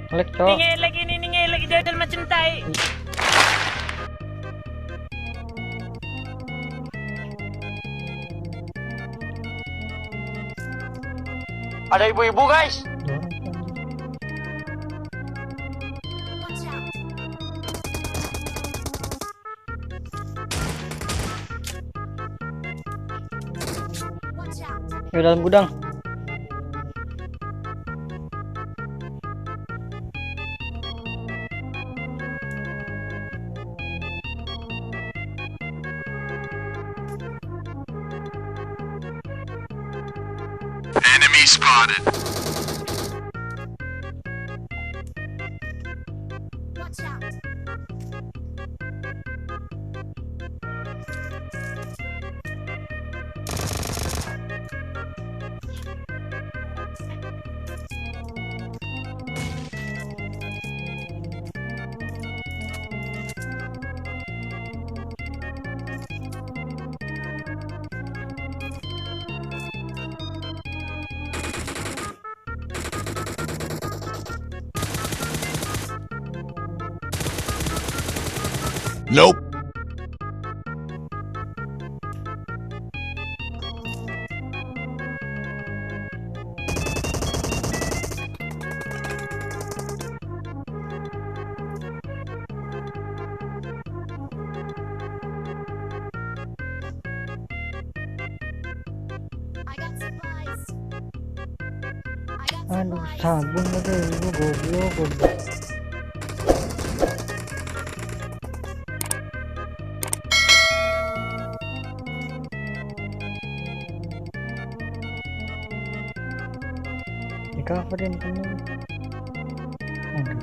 Ngelek, cok. Ningelek lagi jadul macam tai. Ada ibu-ibu guys. Di dalam gudang. Enemy spotted. Watch out. Nope. I got supplies. Aduh, sabun lagi lu goblok. Di coverin temen. Aduh.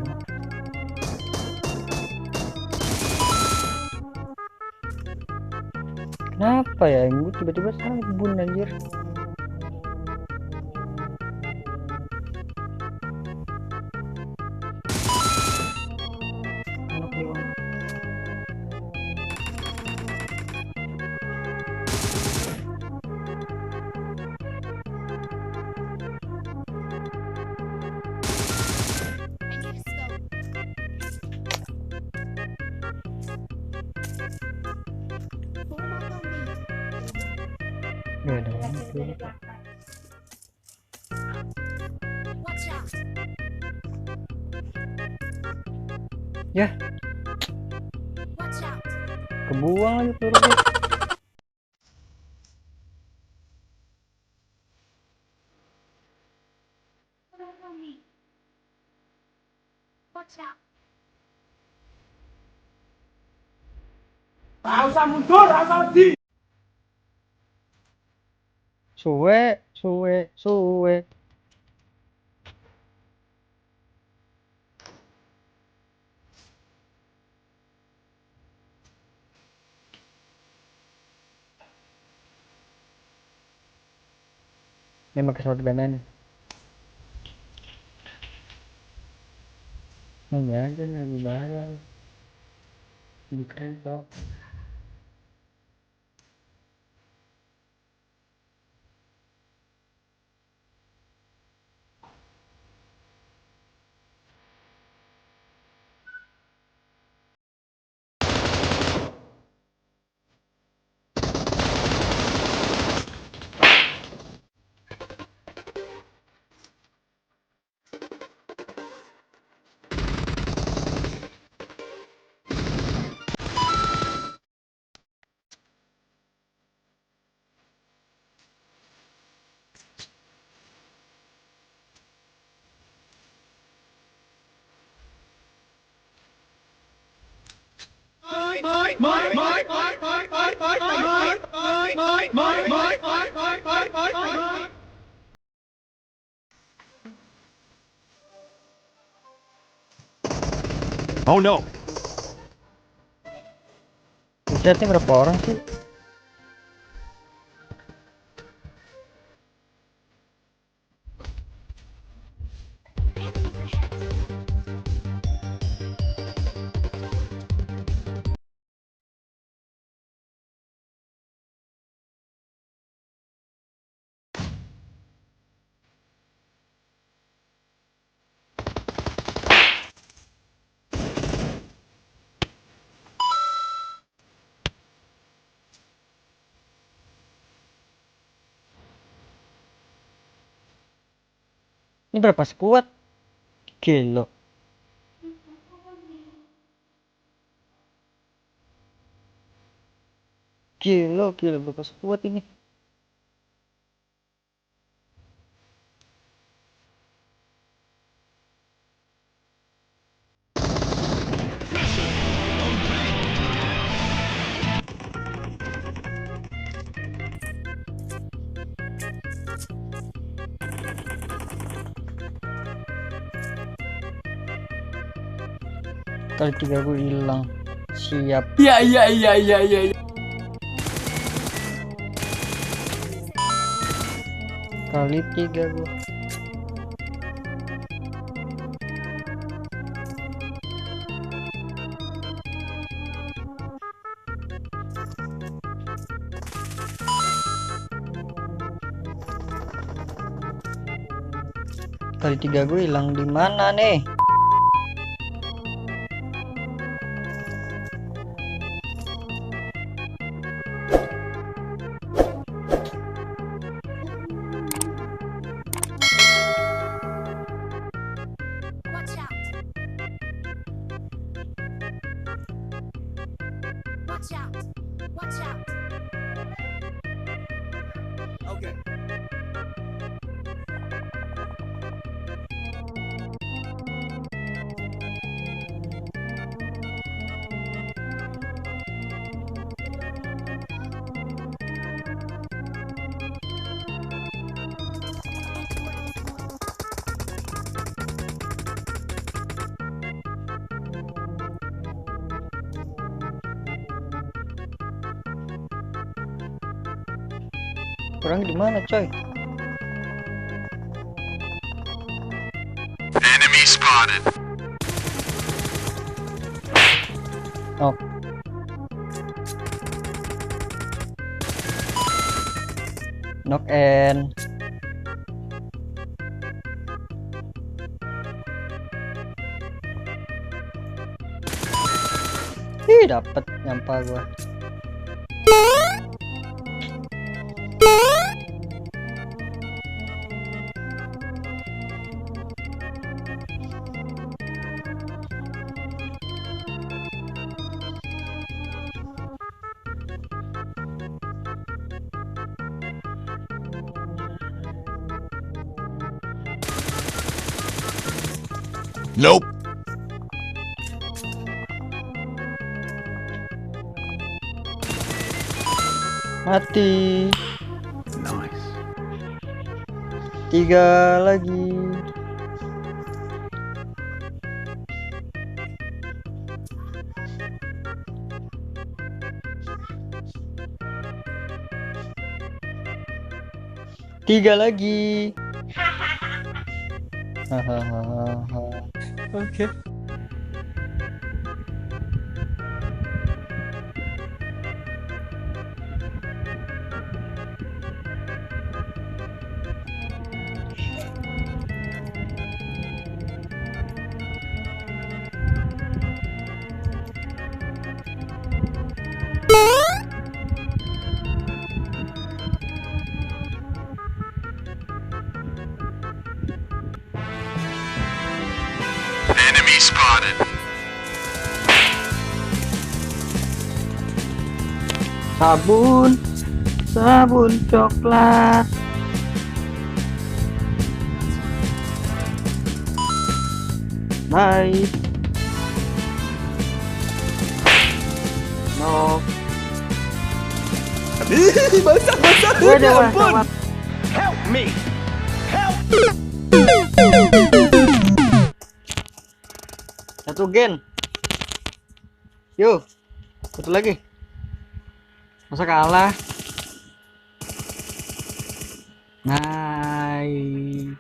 Kenapa ya gue tiba-tiba sabun anjir? Anak doang. I need a scope. Form up on me. Beda banget. Watch out. Ya, Watch out. kebuang lagi pelurunya. Form up on me. Watch out. Suwe. Ini pakai sepatu BNN. Ini aja lebih bahaya. Lebih keren kok. Oh no. Chatnya berapa orang sih? Ini berapa squad? Kilo. Kilo berapa squad ini? Kali 3 gue hilang. Siap. Iya. Kali 3 gue. Kali 3 gue hilang di mana nih? Watch out. Watch out. Watch out. Orang di mana, coy? Enemy spotted. Oh. Knock and dapet nyampa gua. Nope. Mati. Nice. 3 lagi. Tiga lagi. Hahaha. Oke. Enemy spotted. Sabun coklat. Nice. No. Basah. Waduh, ampun. Help me! Satu gen. Yuk. Satu lagi. Masa kalah? Nice.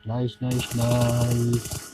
Nice.